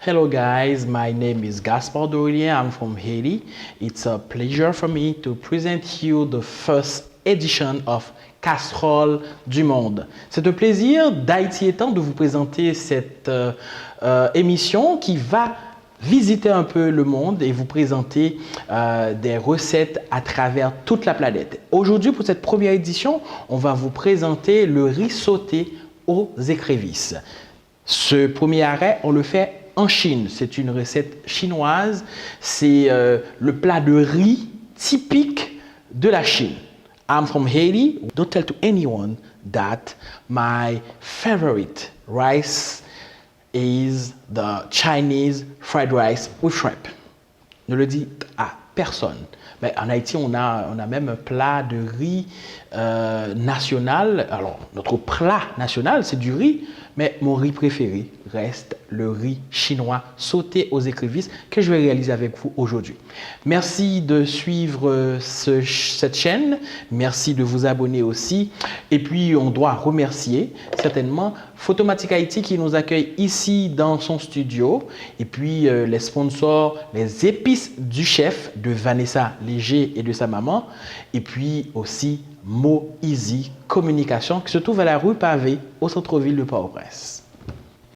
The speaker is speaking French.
Hello guys, my name is Gaspard. I'm from Haiti. It's a pleasure for me to present you the first edition of Casserole du monde. C'est un plaisir d'Haïti étant de vous présenter cette émission qui va visiter un peu le monde et vous présenter des recettes à travers toute la planète. Aujourd'hui, pour cette première édition, on va vous présenter le riz sauté aux écrevisses. Ce premier arrêt, on le fait en Chine. C'est une recette chinoise. C'est le plat de riz typique de la Chine. I'm from Haiti. Don't tell to anyone that my favorite rice is the Chinese fried rice with shrimp. Ne le dites à personne. Mais en Haïti, on a même un plat de riz national. Alors, notre plat national, c'est du riz, mais mon riz préféré reste le riz chinois sauté aux écrevisses que je vais réaliser avec vous aujourd'hui. Merci de suivre cette chaîne. Merci de vous abonner aussi. Et puis, on doit remercier certainement Photomatique Haïti qui nous accueille ici dans son studio. Et puis, les sponsors, les épices du chef de Vanessa Léger et de sa maman. Et puis aussi Mo Easy Communication qui se trouve à la rue Pavée au centre-ville de Port-au-Prince.